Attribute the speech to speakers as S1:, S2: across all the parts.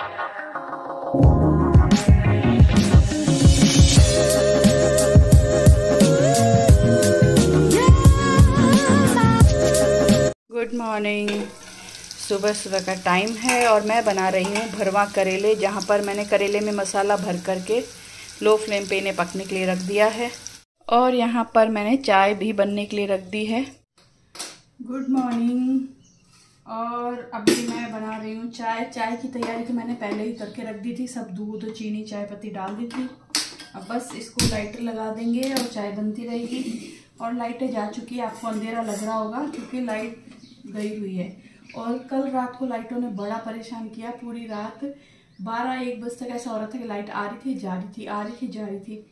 S1: Good morning. सुबह सुबह का टाइम है और मैं बना रही हूँ भरवा करेले, जहाँ पर मैंने करेले में मसाला भर करके लो फ्लेम पे इन्हें पकने के लिए रख दिया है। और यहाँ पर मैंने चाय भी बनने के लिए रख दी है। Good morning. और अभी मैं बना रही हूँ चाय। चाय की तैयारी तो मैंने पहले ही करके रख दी थी, सब दूध चीनी चाय पत्ती डाल दी थी। अब बस इसको लाइटर लगा देंगे और चाय बनती रहेगी। और लाइटें जा चुकी है, आपको अंधेरा लग रहा होगा क्योंकि लाइट गई हुई है। और कल रात को लाइटों ने बड़ा परेशान किया, पूरी रात 12-1 बजे तक ऐसा हो रहा था कि लाइट आ रही थी जा रही थी, आ रही थी जा रही थी।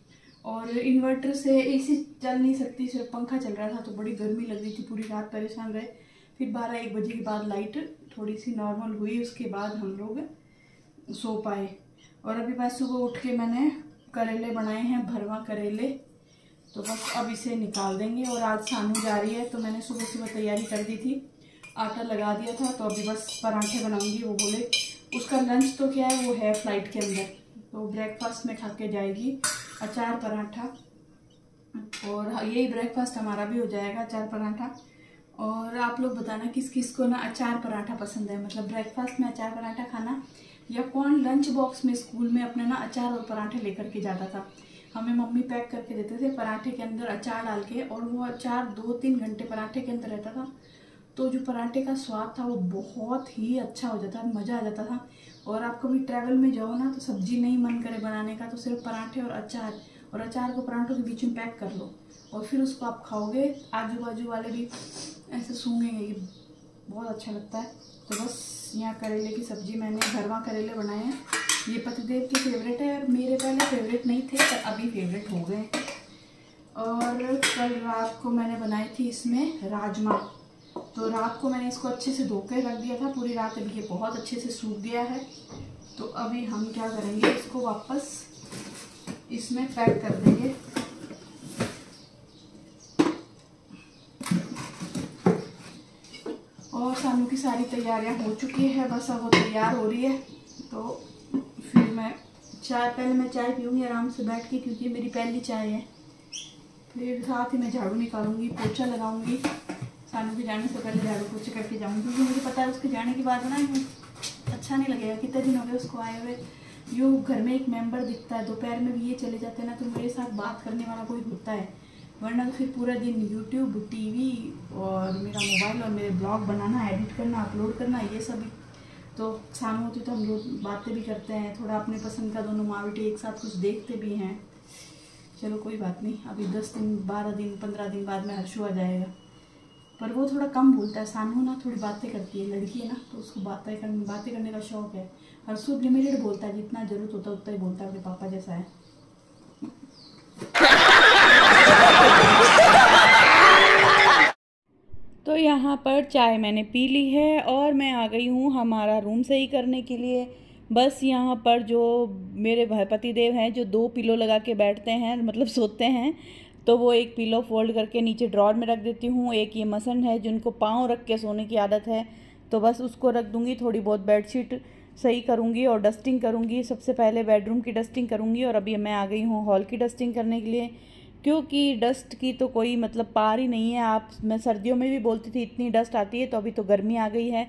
S1: और इन्वर्टर से एसी चल नहीं सकती, सिर्फ पंखा चल रहा था, तो बड़ी गर्मी लग रही थी, पूरी रात परेशान रहे। फिर 12-1 बजे के बाद लाइट थोड़ी सी नॉर्मल हुई, उसके बाद हम लोग सो पाए। और अभी मैं सुबह उठ के मैंने करेले बनाए हैं, भरवा करेले। तो बस अब इसे निकाल देंगे। और आज सानू जा रही है तो मैंने सुबह सुबह तैयारी कर दी थी, आटा लगा दिया था। तो अभी बस पराठे बनाऊंगी। वो बोले उसका लंच तो क्या है, वो है फ्लाइट के अंदर, तो ब्रेकफास्ट में खा के जाएगी अचार पराठा। और यही ब्रेकफास्ट हमारा भी हो जाएगा, अचार पराठा। और आप लोग बताना किस किस को ना अचार पराठा पसंद है, मतलब ब्रेकफास्ट में अचार पराठा खाना, या कौन लंच बॉक्स में स्कूल में अपने ना अचार और पराठे लेकर के जाता था। हमें मम्मी पैक करके देते थे पराठे के अंदर अचार डाल के, और वो अचार 2-3 घंटे पराठे के अंदर रहता था। तो जो पराठे का स्वाद था वो बहुत ही अच्छा हो जाता, मज़ा आ जाता था। और आप कभी ट्रैवल में जाओ ना तो सब्जी नहीं मन करे बनाने का, तो सिर्फ पराठे और अचार को पराठों के बीच में पैक कर लो और फिर उसको आप खाओगे, आजू बाजू वाले भी ऐसे सूंघेंगे, ये बहुत अच्छा लगता है। तो बस यहाँ करेले की सब्जी मैंने भरवा करेले बनाए हैं। ये पतिदेव की फेवरेट है और मेरे पहले फेवरेट नहीं थे पर अभी फेवरेट हो गए। और कल रात को मैंने बनाई थी इसमें राजमा, तो रात को मैंने इसको अच्छे से धो के रख दिया था पूरी रात। अभी ये बहुत अच्छे से सूख गया है। तो अभी हम क्या करेंगे, इसको वापस इसमें पैक कर देंगे। और सानू की सारी तैयारियां हो चुकी है, बस अब वो तैयार हो रही है। तो फिर मैं पहले मैं चाय पीऊँगी आराम से बैठ के, क्योंकि मेरी पहली चाय है। फिर साथ ही मैं झाड़ू निकालूंगी, पोछा लगाऊंगी। सानू के जाने से पहले झाड़ू पोछे करके जाऊंगी, क्योंकि मुझे पता है उसके जाने के बाद ना अच्छा नहीं लगेगा। कितने दिन हो गए उसको आए हुए। यूँ घर में एक मेंबर दिखता है, दोपहर में भी ये चले जाते हैं ना, तो मेरे साथ बात करने वाला कोई होता है, वरना तो फिर पूरा दिन यूट्यूब, टीवी और मेरा मोबाइल और मेरे ब्लॉग बनाना, एडिट करना, अपलोड करना, ये सब। तो सानू होती तो हम लोग बातें भी करते हैं, थोड़ा अपने पसंद का दोनों माँ बेटे एक साथ कुछ देखते भी हैं। चलो कोई बात नहीं, अभी 10 दिन 12 दिन 15 दिन बाद में हर्षु आ जाएगा, पर वो थोड़ा कम बोलता है। सानू ना थोड़ी बातें करती है, लड़की है ना, तो उसको बातें करने का शौक है। हर्षु लिमिटेड बोलता है, जितना जरूरत होता है उतना ही बोलता है, अपने पापा जैसा है। तो यहाँ पर चाय मैंने पी ली है और मैं आ गई हूँ हमारा रूम सही करने के लिए। बस यहाँ पर जो मेरे पति देव हैं, जो 2 पिलो लगा के बैठते हैं, मतलब सोते हैं, तो वो एक पिलो फोल्ड करके नीचे ड्रॉर में रख देती हूँ। एक ये मसन है जिनको पाँव रख के सोने की आदत है, तो बस उसको रख दूँगी। थोड़ी बहुत बेडशीट सही करूँगी और डस्टिंग करूँगी। सबसे पहले बेडरूम की डस्टिंग करूँगी। और अभी मैं आ गई हूँ हॉल की डस्टिंग करने के लिए, क्योंकि डस्ट की तो कोई मतलब पार ही नहीं है। मैं सर्दियों में भी बोलती थी इतनी डस्ट आती है, तो अभी तो गर्मी आ गई है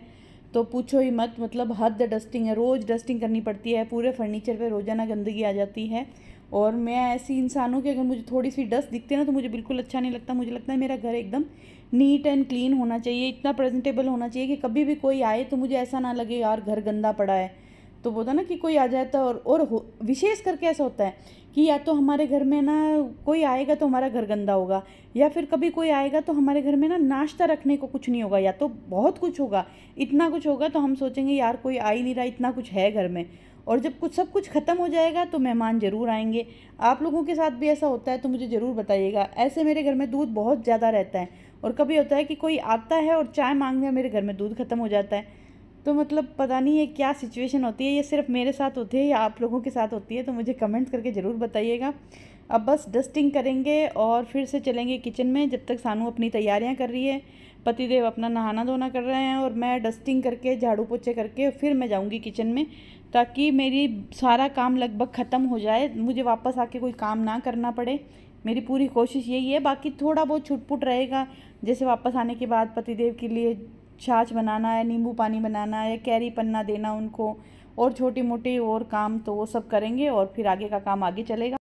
S1: तो पूछो ही मत, मतलब हद डस्टिंग है। रोज़ डस्टिंग करनी पड़ती है, पूरे फर्नीचर पे रोज़ाना गंदगी आ जाती है। और मैं ऐसी इंसान हूँ कि अगर मुझे थोड़ी सी डस्ट दिखती है ना तो मुझे बिल्कुल अच्छा नहीं लगता। मुझे लगता है मेरा घर एकदम नीट एंड क्लीन होना चाहिए, इतना प्रेजेंटेबल होना चाहिए कि कभी भी कोई आए तो मुझे ऐसा ना लगे यार घर गंदा पड़ा है। तो बोलता ना कि कोई आ जाता है, और विशेष करके ऐसा होता है कि या तो हमारे घर में ना कोई आएगा तो हमारा घर गंदा होगा, या फिर कभी कोई आएगा तो हमारे घर में ना नाश्ता रखने को कुछ नहीं होगा, या तो बहुत कुछ होगा, इतना कुछ होगा तो हम सोचेंगे यार कोई आ ही नहीं रहा, इतना कुछ है घर में। और जब सब कुछ ख़त्म हो जाएगा तो मेहमान ज़रूर आएंगे। आप लोगों के साथ भी ऐसा होता है तो मुझे ज़रूर बताइएगा। ऐसे मेरे घर में दूध बहुत ज़्यादा रहता है, और कभी होता है कि कोई आता है और चाय मांगने मेरे घर में दूध ख़त्म हो जाता है। तो मतलब पता नहीं ये क्या सिचुएशन होती है, ये सिर्फ मेरे साथ होती है या आप लोगों के साथ होती है, तो मुझे कमेंट करके ज़रूर बताइएगा। अब बस डस्टिंग करेंगे और फिर से चलेंगे किचन में, जब तक सानू अपनी तैयारियां कर रही है। पतिदेव अपना नहाना धोना कर रहे हैं और मैं डस्टिंग करके झाड़ू पोछे करके फिर मैं जाऊंगी किचन में, ताकि मेरी सारा काम लगभग ख़त्म हो जाए, मुझे वापस आके कोई काम ना करना पड़े। मेरी पूरी कोशिश यही है। बाकी थोड़ा बहुत छुटपुट रहेगा, जैसे वापस आने के बाद पतिदेव के लिए छाछ बनाना है, नींबू पानी बनाना है, कैरी पन्ना देना उनको, और छोटी मोटी और काम, तो वो सब करेंगे और फिर आगे का काम आगे चलेगा।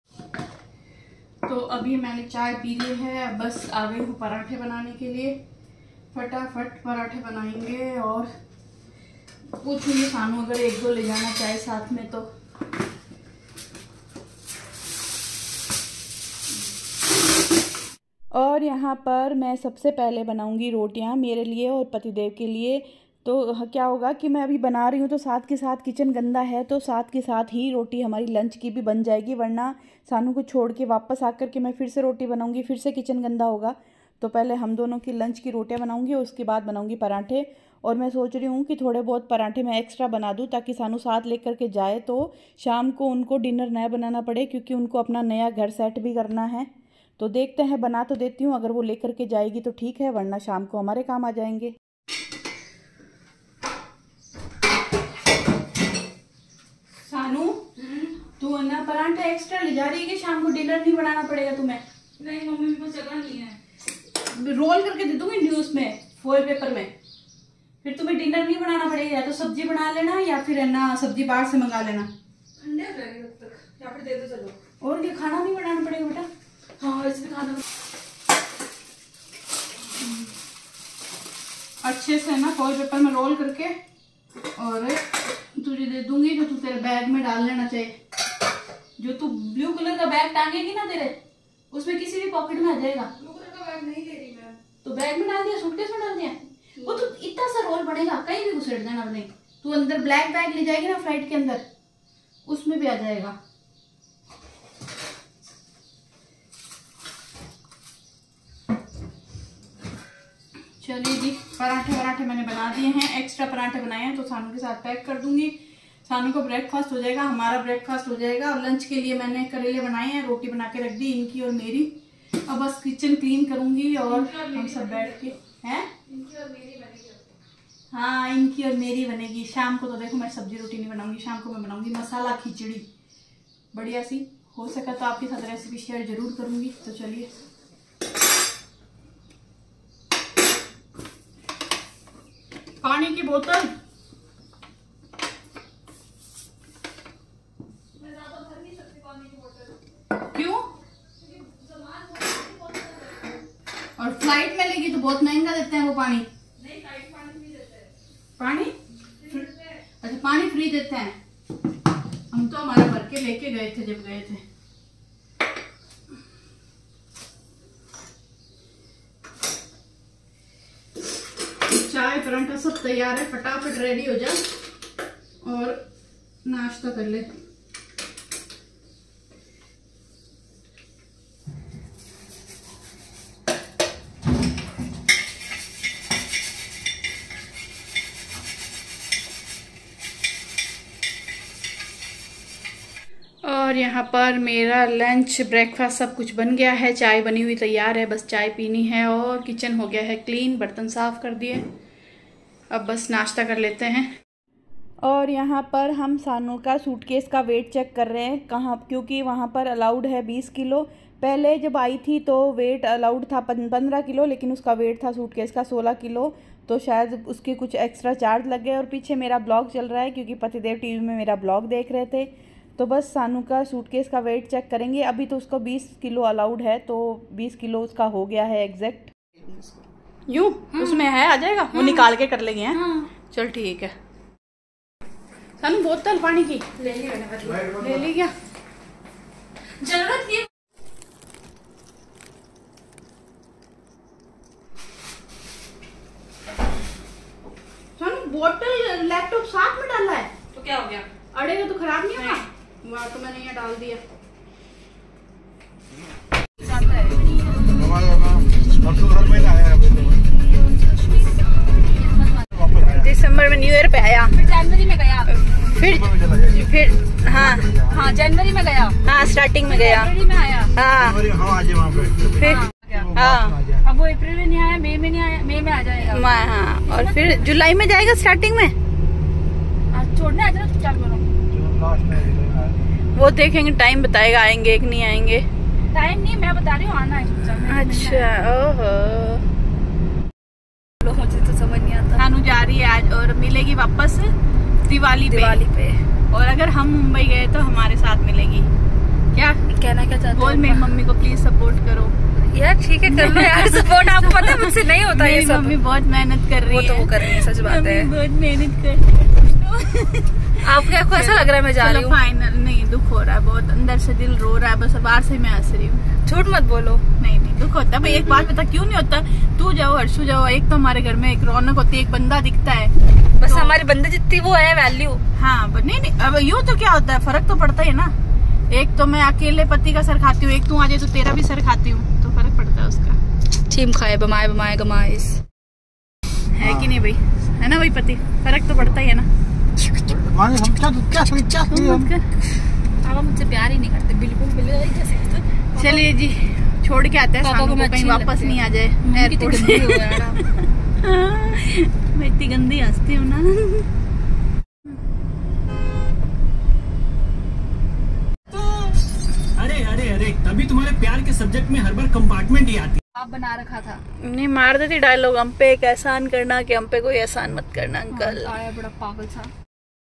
S1: तो अभी मैंने चाय पी ली है, अब बस आ गई हूँ पराठे बनाने के लिए। फटाफट पराठे बनाएंगे और पूछूंगी सानू अगर 1-2 ले जाना चाहे साथ में तो। और यहाँ पर मैं सबसे पहले बनाऊंगी रोटियाँ मेरे लिए और पतिदेव के लिए। तो क्या होगा कि मैं अभी बना रही हूँ तो साथ के साथ किचन गंदा है, तो साथ के साथ ही रोटी हमारी लंच की भी बन जाएगी, वरना सानू को छोड़ के वापस आकर के मैं फिर से रोटी बनाऊंगी, फिर से किचन गंदा होगा। तो पहले हम दोनों की लंच की रोटियां बनाऊंगी, उसके बाद बनाऊंगी पराठे। और मैं सोच रही हूँ कि थोड़े बहुत पराठे मैं एक्स्ट्रा बना दूँ, ताकि सानू साथ लेकर के जाए तो शाम को उनको डिनर नया बनाना पड़े, क्योंकि उनको अपना नया घर सेट भी करना है। तो देखते हैं, बना तो देती हूँ, अगर वो लेकर के जाएगी तो ठीक है, वरना शाम को हमारे काम आ जाएंगे। सानू, तू ना पराठा एक्स्ट्रा ले जा रही है कि शाम को डिनर नहीं बनाना पड़ेगा तुम्हें?
S2: नहीं मम्मी, मेरे को जगह नहीं है।
S1: रोल करके दे दूंगी न्यूज में, फॉइल पेपर में, फिर तुम्हें डिनर नहीं बनाना पड़ेगा। या तो सब्जी बना लेना या फिर है ना सब्जी बाहर से मंगा लेना।
S2: ठंडे हो जाएंगे तब तक, यहाँ पे दे दो चलो।
S1: और क्या, खाना नहीं बनाना पड़ेगा बेटा?
S2: हाँ वैसे भी खाना
S1: अच्छे से ना फॉइल पेपर में रोल करके और तुझे दे दूंगी, जो तू तेरे बैग में डाल लेना चाहिए। जो तू ब्लू कलर का बैग टांगेगी ना तेरे, उसमें किसी भी पॉकेट में आ जाएगा।
S2: ब्लू कलर का बैग नहीं ले रही मैं।
S1: तो बैग में डाल दिया, सूटकेस में डाल दिया, वो तो इतना सा रोल बनेगा, कहीं भी घुसेड़ देना अपने। तू अंदर ब्लैक बैग ले जाएगी ना फ्लाइट के अंदर, उसमें भी आ जाएगा। चलिए जी, पराठे मैंने बना दिए हैं, एक्स्ट्रा पराठे बनाए हैं, तो सानू के साथ पैक कर दूंगी। सानू को ब्रेकफास्ट हो जाएगा, हमारा ब्रेकफास्ट हो जाएगा। और लंच के लिए मैंने करेले बनाए हैं, रोटी बना के रख दी इनकी और मेरी। अब बस किचन क्लीन करूंगी और हम सब बैठ के हैं।
S2: इनकी और मेरी बनेगी।
S1: हाँ, इनकी और मेरी बनेगी। शाम को तो देखो मैं सब्जी रोटी नहीं बनाऊंगी, शाम को मैं बनाऊंगी मसाला खिचड़ी बढ़िया सी। हो सका तो आपके साथ रेसिपी शेयर जरूर करूंगी। तो चलिए, पानी की बोतल क्यों? और फ्लाइट में लेगी तो बहुत महंगा देते हैं वो पानी।
S2: नहीं, फ्लाइट पानी फ्री देते हैं।
S1: पानी अच्छा, पानी फ्री देते हैं। हम तो हमारा भर के लेके गए थे जब गए थे। चाय पराठा सब तैयार है, फटाफट रेडी हो जा और नाश्ता कर ले। और यहाँ पर मेरा लंच ब्रेकफास्ट सब कुछ बन गया है, चाय बनी हुई तैयार है, बस चाय पीनी है। और किचन हो गया है क्लीन, बर्तन साफ कर दिए, अब बस नाश्ता कर लेते हैं। और यहाँ पर हम सानू का सूटकेस का वेट चेक कर रहे हैं कहाँ, क्योंकि वहाँ पर अलाउड है 20 किलो। पहले जब आई थी तो वेट अलाउड था 15 किलो, लेकिन उसका वेट था सूटकेस का 16 किलो, तो शायद उसके कुछ एक्स्ट्रा चार्ज लग गए। और पीछे मेरा ब्लॉग चल रहा है, क्योंकि पतिदेव टीवी में मेरा ब्लॉग देख रहे थे। तो बस सानू का सूटकेस का वेट चेक करेंगे। अभी तो उसको 20 किलो अलाउड है, तो 20 किलो उसका हो गया है एग्जैक्ट। यूं उसमें है, आ जाएगा। वो निकाल के कर लेंगे हैं। चल ठीक है। सानू बोतल पानी की ले ली क्या?
S2: जरूरत नहीं।
S1: सानू बोतल लैपटॉप साथ में डाला है
S2: तो क्या हो गया?
S1: अड़ेगा तो खराब नहीं होगा? वहाँ तो मैंने यहाँ डाल दिया। दिसंबर में न्यू ईयर पे आया,
S2: फिर जनवरी में गया,
S1: फिर हाँ
S2: जनवरी में गया,
S1: हाँ स्टार्टिंग में गया,
S2: फरवरी में आया,
S1: हाँ फिर हाँ।
S2: अब वो अप्रैल में नहीं आया, मई में नहीं आया, मई में आ जाएगा।
S1: हाँ, और फिर जुलाई में जाएगा स्टार्टिंग में।
S2: आज छोड़ने आ जाना, चल करो।
S1: वो देखेंगे, टाइम बताएगा आएंगे कि नहीं आएंगे।
S2: टाइम नहीं, मैं बता रही हूँ आना है।
S1: अच्छा, ओहो,
S2: मुझे तो समझ नहीं आता।
S1: सानू जा रही है आज और मिलेगी वापस दिवाली पे। और अगर हम मुंबई गए तो हमारे साथ मिलेगी। क्या
S2: कहना क्या चाहते
S1: बोल, मेरी मम्मी को प्लीज सपोर्ट करो
S2: यार। ठीक है, कर लो यार सपोर्ट। आपको पता है मुझसे नहीं होता ये सब।
S1: मम्मी बहुत मेहनत कर रही है।
S2: वो तो वो कर रही है, सच बात है।
S1: बहुत मेहनत कर
S2: आपको ऐसा लग रहा है मैं जा रही हूँ?
S1: फाइनल नहीं, दुख हो रहा है बहुत, अंदर से दिल रो रहा है, बस बाहर से मैं हंस रही हूँ।
S2: झूठ मत बोलो।
S1: नहीं दुख होता है भाई। एक बात बता, क्यों नहीं होता? तू जाओ, हर्षू जाओ, एक तो हमारे घर में एक रौनक होती है, एक बंदा दिखता है,
S2: बस तो हमारे बंदे जितनी वो है वैल्यू।
S1: हाँ, नहीं अब यूँ तो क्या होता है, फर्क तो पड़ता है ना। एक तो मैं अकेले पति का सर खाती हूँ, एक तू आ जाए तो तेरा भी सर खाती हूँ, तो फर्क पड़ता है उसका।
S2: चीम खाए बमाए बमाए गमाइस,
S1: है कि नहीं भाई? है ना भाई पति, फर्क तो पड़ता ही है ना।
S2: आप मुझसे प्यार ही नहीं करते बिल्कुल।
S1: चलिए जी, छोड़ के आते हैं सानू को, कहीं वापस नहीं आ जाए एयरपोर्ट से। मैं इतनी गंदी हंसती हूँ ना।
S3: अरे तभी तुम्हारे प्यार के सब्जेक्ट में हर बार कंपार्टमेंट ही आती।
S2: आप बना रखा था।
S1: नहीं, मार देती डायलॉग, हम पे एक एहसान करना कि हम पे कोई एहसान मत करना अंकल।
S2: आया बड़ा पागल था।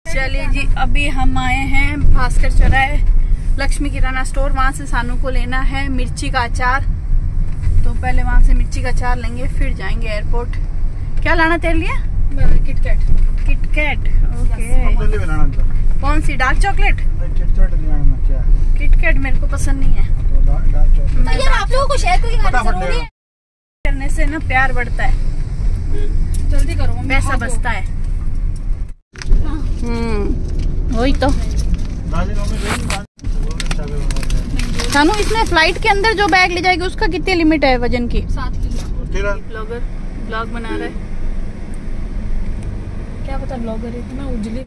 S1: चलिए जी, अभी हम आए हैं भास्कर चौराहे, लक्ष्मी किराना स्टोर। वहाँ से सानू को लेना है मिर्ची का अचार, तो पहले वहाँ से मिर्ची का अचार लेंगे, फिर जाएंगे एयरपोर्ट। क्या लाना तेरे लिए?
S2: किटकैट।
S1: KitKat, okay. कौन सी, डार्क चॉकलेट? किटकैट मेरे को पसंद नहीं है।
S2: आप लोगों को शेयर
S1: करने से ना प्यार बढ़ता है,
S2: जल्दी करो,
S1: पैसा बचता है। वही तो। सानू, इसमें फ्लाइट के अंदर जो बैग ले जाएगी उसका कितनी लिमिट है वजन की?
S2: 7 किलो।
S1: ब्लॉगर ब्लॉग बना रहा है,
S2: क्या पता ब्लॉगर इतना उजली।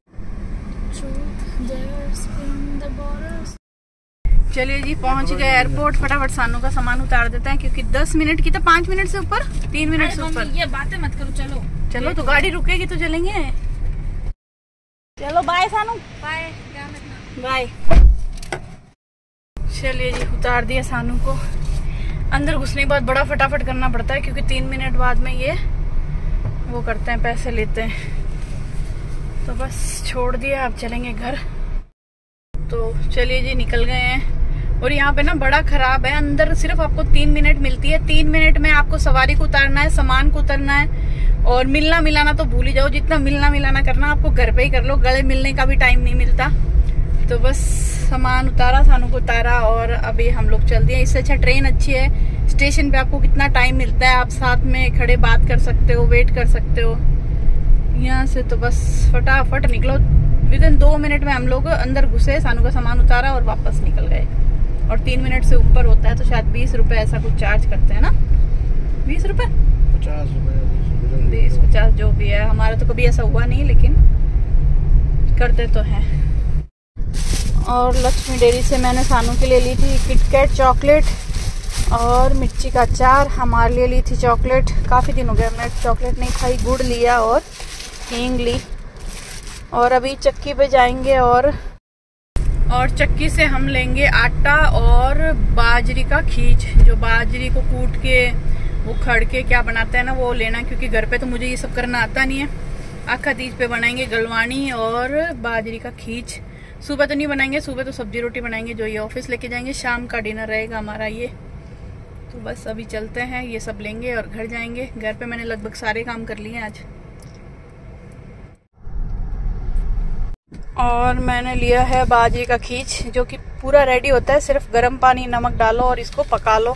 S1: चलिए जी, पहुंच गए एयरपोर्ट। फटाफट सानू का सामान उतार देते हैं, क्योंकि 10 मिनट की तो 5 मिनट से ऊपर, 3 मिनट से ऊपर।
S2: ये बातें मत करो, चलो
S1: चलो, तो गाड़ी रुकेगी तो चलेंगे। चलो बाय सानू,
S2: बाय, ध्यान रखना,
S1: बाय। चलिए जी, उतार दिया सानू को। अंदर घुसने के बाद बड़ा फटाफट करना पड़ता है, क्योंकि 3 मिनट बाद में ये वो करते हैं, पैसे लेते हैं। तो बस छोड़ दिया, अब चलेंगे घर। तो चलिए जी, निकल गए हैं। और यहाँ पे ना बड़ा खराब है, अंदर सिर्फ आपको 3 मिनट मिलती है। 3 मिनट में आपको सवारी को उतारना है, सामान को उतारना है, और मिलना मिलाना तो भूल ही जाओ। जितना मिलना मिलाना करना आपको घर पे ही कर लो, गले मिलने का भी टाइम नहीं मिलता। तो बस सामान उतारा, सानू को उतारा, और अभी हम लोग चल दिए। इससे अच्छा ट्रेन अच्छी है, स्टेशन पे आपको कितना टाइम मिलता है, आप साथ में खड़े बात कर सकते हो, वेट कर सकते हो। यहाँ से तो बस फटाफट निकलो। विदिन 2 मिनट में हम लोग अंदर घुसे, सानू का सामान उतारा और वापस निकल गए। और 3 मिनट से ऊपर होता है तो शायद 20 रुपए ऐसा कुछ चार्ज करते हैं ना। 20 रुपए, 20-50 जो भी है। हमारा तो कभी ऐसा हुआ नहीं, लेकिन करते तो हैं। और लक्ष्मी डेयरी से मैंने सानू के लिए ली थी किटकैट चॉकलेट और मिर्ची का अचार। हमारे लिए ली थी चॉकलेट, काफ़ी दिन हो गए मैं चॉकलेट नहीं खाई। गुड़ लिया और हींग ली। और अभी चक्की पे जाएंगे, और चक्की से हम लेंगे आटा और बाजरी का खींच, जो बाजरी को कूट के वो खड़ के क्या बनाते हैं ना, वो लेना। क्योंकि घर पे तो मुझे ये सब करना आता नहीं है। आखा तीज पे बनाएंगे गलवानी और बाजरी का खींच। सुबह तो नहीं बनाएंगे, सुबह तो सब्जी रोटी बनाएंगे, जो ये ऑफिस लेके जाएंगे। शाम का डिनर रहेगा हमारा ये। तो बस अभी चलते हैं, ये सब लेंगे और घर जाएंगे। घर पे मैंने लगभग सारे काम कर लिए आज। और मैंने लिया है बाजरे का खींच, जो कि पूरा रेडी होता है। सिर्फ गर्म पानी नमक डालो और इसको पका लो,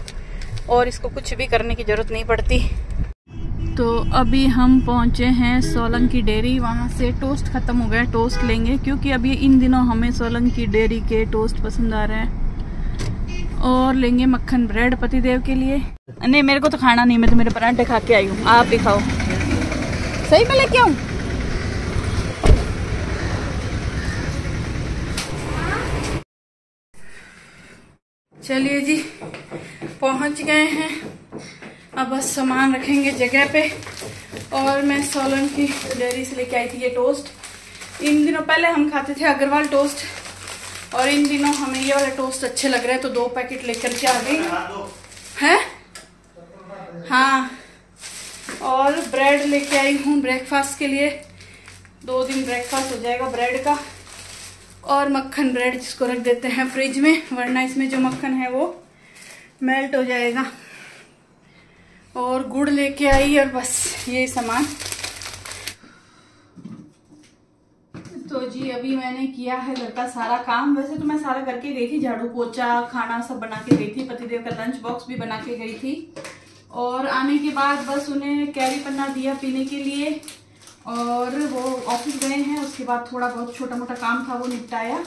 S1: और इसको कुछ भी करने की जरूरत नहीं पड़ती। तो अभी हम पहुंचे हैं सोलंकी डेयरी। वहां से टोस्ट खत्म हो गया, टोस्ट लेंगे, क्योंकि अभी इन दिनों हमें सोलंकी डेयरी के टोस्ट पसंद आ रहे हैं। और लेंगे मक्खन ब्रेड पतिदेव के लिए। नहीं, मेरे को तो खाना नहीं, मैं तो मेरे परांठे खा के आई हूँ। आप भी खाओ। सही में लेके आऊँ? चलिए जी, पहुंच गए हैं। अब बस सामान रखेंगे जगह पे। और मैं सोलन की डेयरी से लेके आई थी ये टोस्ट। इन दिनों पहले हम खाते थे अग्रवाल टोस्ट, और इन दिनों हमें ये वाले टोस्ट अच्छे लग रहे हैं तो 2 पैकेट लेकर के आ गई है। हाँ, और ब्रेड लेके आई हूँ ब्रेकफास्ट के लिए। 2 दिन ब्रेकफास्ट हो जाएगा ब्रेड का। और मक्खन ब्रेड जिसको रख देते हैं फ्रिज में, वरना इसमें जो मक्खन है वो मेल्ट हो जाएगा। और गुड़ लेके आई, और बस ये सामान। तो जी अभी मैंने किया है घर का सारा काम। वैसे तो मैं सारा करके गई थी, झाड़ू पोछा खाना सब बना के गई थी, पतिदेव का लंच बॉक्स भी बना के गई थी। और आने के बाद बस उन्हें कैरी पन्ना दिया पीने के लिए, और वो ऑफिस गए हैं। उसके बाद थोड़ा बहुत छोटा मोटा काम था वो निपटाया।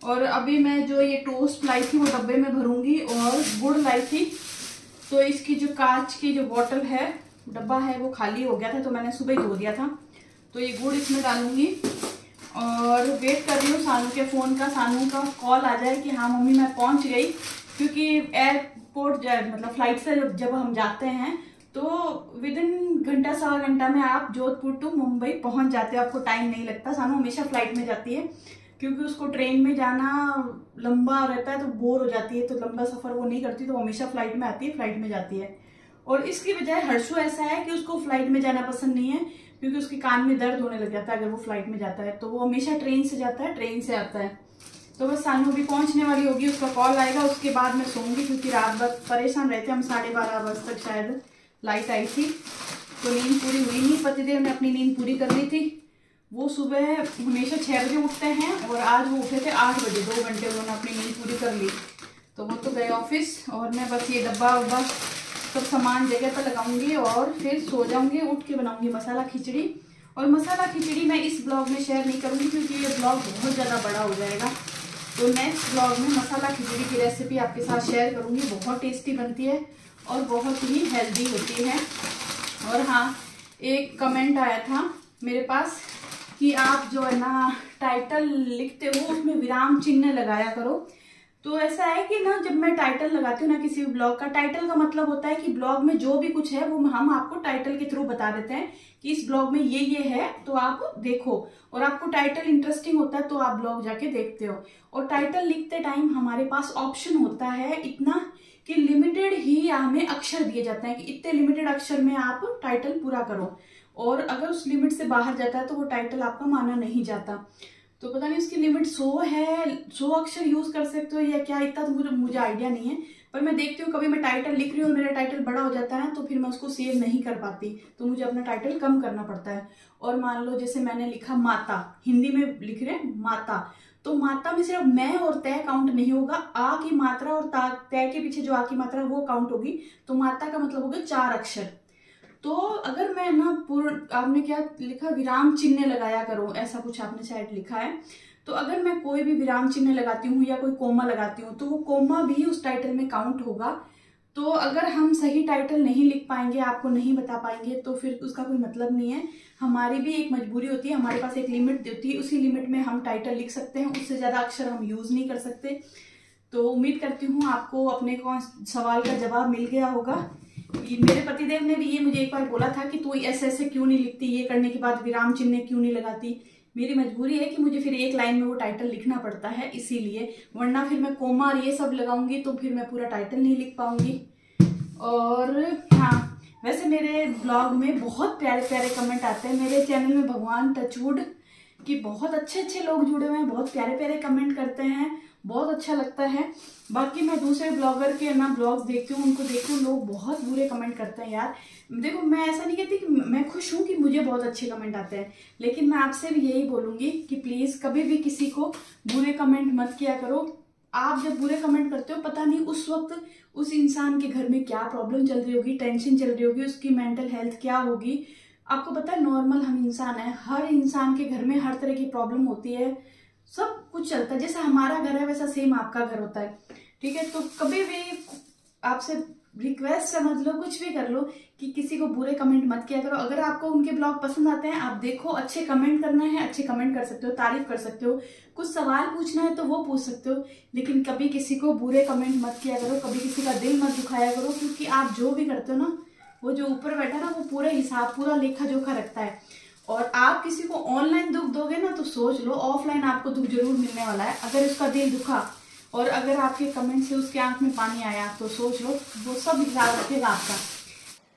S1: और अभी मैं जो ये टोस्ट लाई थी वो डब्बे में भरूंगी, और गुड़ लाई थी तो इसकी जो कांच की जो बॉटल है, डब्बा है, वो खाली हो गया था तो मैंने सुबह ही धो दिया था। तो ये गुड़ इसमें डालूंगी। और वेट कर रही हूँ सानू के फ़ोन का, सानू का कॉल आ जाए कि हाँ मम्मी मैं पहुँच गई। क्योंकि एयरपोर्ट मतलब फ्लाइट से जब हम जाते हैं तो विदिन घंटा 1.25 घंटा में आप जोधपुर टू मुंबई पहुँच जाते हो, आपको टाइम नहीं लगता। सानू हमेशा फ्लाइट में जाती है क्योंकि उसको ट्रेन में जाना लंबा रहता है तो बोर हो जाती है, तो लंबा सफ़र वो नहीं करती, तो हमेशा फ्लाइट में आती है, फ्लाइट में जाती है। और इसकी बजाय हर्षु ऐसा है कि उसको फ्लाइट में जाना पसंद नहीं है, क्योंकि उसके कान में दर्द होने लग जाता है अगर वो फ्लाइट में जाता है। तो वो हमेशा ट्रेन से जाता है, ट्रेन से आता है। तो बस सानू भी पहुंचने वाली होगी, उसका कॉल आएगा, उसके बाद मैं सोऊंगी। क्योंकि रात भर परेशान रहते हम, 12:30 बजे तक शायद लाइट आई थी तो नींद पूरी हुई नहीं। पतिदेव ने अपनी नींद पूरी कर ली थी। वो सुबह हमेशा 6 बजे उठते हैं, और आज वो उठे थे 8 बजे। 2 घंटे उन्होंने अपनी नींद पूरी कर ली। तो वो तो गए ऑफिस, और मैं बस ये डब्बा वब्बा सब सामान जगह पर लगाऊंगी और फिर सो जाऊंगी। उठ के बनाऊंगी मसाला खिचड़ी। और मसाला खिचड़ी मैं इस ब्लॉग में शेयर नहीं करूंगी क्योंकि ये ब्लॉग बहुत ज़्यादा बड़ा हो जाएगा। तो नेक्स्ट ब्लॉग में मसाला खिचड़ी की रेसिपी आपके साथ शेयर करूंगी। बहुत टेस्टी बनती है और बहुत ही हेल्दी होती है। और हाँ, एक कमेंट आया था मेरे पास कि आप जो है ना टाइटल लिखते हो उसमें विराम चिन्ह लगाया करो। तो ऐसा है कि ना, जब मैं टाइटल लगाती हूँ ना किसी भी ब्लॉग का, टाइटल का मतलब होता है कि ब्लॉग में जो भी कुछ है वो हम आपको टाइटल के थ्रू बता देते हैं कि इस ब्लॉग में ये है, तो आप देखो। और आपको टाइटल इंटरेस्टिंग होता है तो आप ब्लॉग जाके देखते हो। और टाइटल लिखते टाइम हमारे पास ऑप्शन होता है इतना कि लिमिटेड ही हमें अक्षर दिए जाते हैं कि इतने लिमिटेड अक्षर में आप टाइटल पूरा करो। और अगर उस लिमिट से बाहर जाता है तो वो टाइटल आपका माना नहीं जाता। तो पता नहीं उसकी लिमिट 100 है, 100 अक्षर यूज कर सकते हो या क्या, इतना तो मुझे आइडिया नहीं है। पर मैं देखती हूँ कभी मैं टाइटल लिख रही हूँ और मेरा टाइटल बड़ा हो जाता है तो फिर मैं उसको सेव नहीं कर पाती, तो मुझे अपना टाइटल कम करना पड़ता है। और मान लो जैसे मैंने लिखा माता, हिंदी में लिख रहे हैं माता, तो माता में सिर्फ मैं और तय काउंट नहीं होगा, आ की मात्रा और तय के पीछे जो आ की मात्रा वो काउंट होगी। तो माता का मतलब होगा 4 अक्षर। तो अगर मैं ना आपने क्या लिखा, विराम चिन्ह लगाया करो, ऐसा कुछ आपने शायद लिखा है। तो अगर मैं कोई भी विराम चिन्ह लगाती हूँ या कोई कोमा लगाती हूँ तो वो कोमा भी उस टाइटल में काउंट होगा। तो अगर हम सही टाइटल नहीं लिख पाएंगे, आपको नहीं बता पाएंगे, तो फिर उसका कोई मतलब नहीं है। हमारी भी एक मजबूरी होती है, हमारे पास एक लिमिट होती है, उसी लिमिट में हम टाइटल लिख सकते हैं, उससे ज़्यादा अक्षर हम यूज़ नहीं कर सकते। तो उम्मीद करती हूँ आपको अपने को सवाल का जवाब मिल गया होगा। मेरे पतिदेव ने भी ये मुझे एक बार बोला था कि तू ऐसे क्यों नहीं लिखती, ये करने के बाद विराम चिन्ह क्यों नहीं लगाती। मेरी मजबूरी है कि मुझे फिर एक लाइन में वो टाइटल लिखना पड़ता है, इसीलिए। वरना फिर मैं कोमा और ये सब लगाऊंगी तो फिर मैं पूरा टाइटल नहीं लिख पाऊंगी। और हाँ, वैसे मेरे ब्लॉग में बहुत प्यारे प्यारे कमेंट आते हैं। मेरे चैनल में भगवान टचवुड कि बहुत अच्छे लोग जुड़े हुए हैं, बहुत प्यारे प्यारे कमेंट करते हैं, बहुत अच्छा लगता है। बाकी मैं दूसरे ब्लॉगर के ना ब्लॉग्स देखती हूँ, उनको देखती हूँ, लोग बहुत बुरे कमेंट करते हैं यार। देखो, मैं ऐसा नहीं कहती कि मैं खुश हूँ कि मुझे बहुत अच्छे कमेंट आते हैं, लेकिन मैं आपसे भी यही बोलूँगी कि प्लीज़ कभी भी किसी को बुरे कमेंट मत किया करो। आप जब बुरे कमेंट करते हो, पता नहीं उस वक्त उस इंसान के घर में क्या प्रॉब्लम चल रही होगी, टेंशन चल रही होगी, उसकी मेंटल हेल्थ क्या होगी। आपको पता है, नॉर्मल हम इंसान है, हर इंसान के घर में हर तरह की प्रॉब्लम होती है, सब कुछ चलता है। जैसा हमारा घर है वैसा सेम आपका घर होता है, ठीक है। तो कभी भी आपसे रिक्वेस्ट समझ लो, कुछ भी कर लो कि किसी को बुरे कमेंट मत किया करो। अगर आपको उनके ब्लॉग पसंद आते हैं, आप देखो, अच्छे कमेंट करना है, अच्छे कमेंट कर सकते हो, तारीफ कर सकते हो, कुछ सवाल पूछना है तो वो पूछ सकते हो, लेकिन कभी किसी को बुरे कमेंट मत किया करो, कभी किसी का दिल मत दुखाया करो। क्योंकि आप जो भी करते हो ना, वो जो ऊपर बैठा ना वो पूरा हिसाब, पूरा लेखा जोखा रखता है। और आप किसी को ऑनलाइन दुख दोगे ना तो सोच लो ऑफलाइन आपको दुख जरूर मिलने वाला है। अगर उसका दिल दुखा और अगर आपके कमेंट से उसके आंख में पानी आया तो सोच लो वो सब हिसाब रखेगा आपका।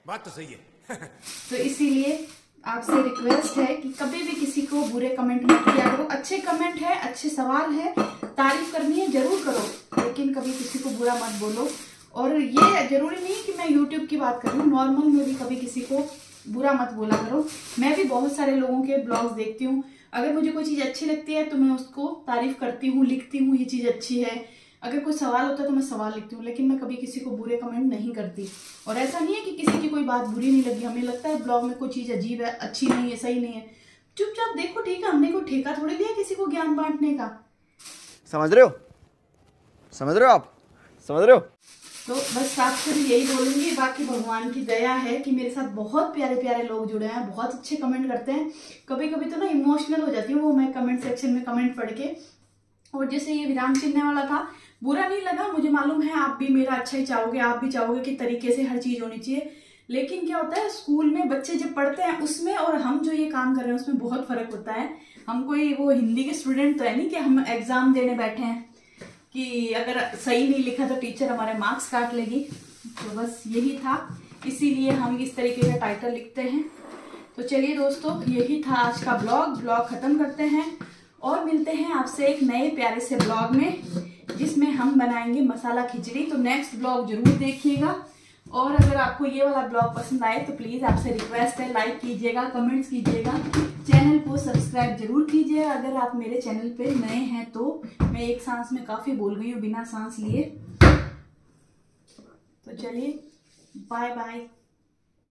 S4: बात तो सही है।
S1: तो इसीलिए आपसे रिक्वेस्ट है कि कभी भी किसी को बुरे कमेंट मत किया करो। अच्छे कमेंट है, अच्छे सवाल है, तारीफ करनी है जरूर करो, लेकिन कभी किसी को बुरा मत बोलो। और ये जरूरी नहीं कि मैं यूट्यूब की बात कर रही हूँ, नॉर्मल में भी कभी किसी को बुरा मत बोला करो। मैं भी बहुत सारे लोगों के ब्लॉग्स देखती हूँ, अगर मुझे कोई चीज अच्छी लगती है तो मैं उसको तारीफ करती हूँ, लिखती हूँ ये चीज अच्छी है। अगर कोई सवाल होता है तो मैं सवाल लिखती हूँ, लेकिन मैं कभी किसी को बुरे कमेंट नहीं करती। और ऐसा नहीं है कि किसी की कोई बात बुरी नहीं लगी, हमें लगता है ब्लॉग में कोई चीज अजीब है, अच्छी नहीं है, सही नहीं है, चुपचाप देखो, ठीक है। हमने कोई ठेका थोड़ी लिया किसी को ज्ञान बांटने का।
S5: समझ रहे हो? समझ रहे हो आप? समझ रहे हो?
S1: तो बस आपसे भी यही बोलूंगी। बाकी भगवान की दया है कि मेरे साथ बहुत प्यारे प्यारे लोग जुड़े हैं, बहुत अच्छे कमेंट करते हैं। कभी कभी तो ना इमोशनल हो जाती हूँ वो मैं कमेंट सेक्शन में कमेंट पढ़ के। और जैसे ये विराम चिन्ह वाला था, बुरा नहीं लगा, मुझे मालूम है आप भी मेरा अच्छा ही चाहोगे, आप भी चाहोगे कि तरीके से हर चीज होनी चाहिए। लेकिन क्या होता है स्कूल में बच्चे जब पढ़ते हैं उसमें और हम जो ये काम कर रहे हैं उसमें बहुत फर्क होता है। हम कोई वो हिंदी के स्टूडेंट तो है नहीं कि हम एग्जाम देने बैठे हैं कि अगर सही नहीं लिखा तो टीचर हमारे मार्क्स काट लेगी। तो बस यही था, इसीलिए हम इस तरीके का टाइटल लिखते हैं। तो चलिए दोस्तों, यही था आज का ब्लॉग खत्म करते हैं और मिलते हैं आपसे एक नए प्यारे से ब्लॉग में जिसमें हम बनाएंगे मसाला खिचड़ी। तो नेक्स्ट ब्लॉग जरूर देखिएगा। और अगर आपको ये वाला ब्लॉग पसंद आए तो प्लीज आपसे रिक्वेस्ट है, लाइक कीजिएगा, कमेंट्स कीजिएगा, चैनल को सब्सक्राइब जरूर कीजिएगा। अगर आप मेरे चैनल पे नए हैं तो मैं एक सांस में काफी बोल गई हूँ बिना सांस लिए। तो चलिए, बाय बाय।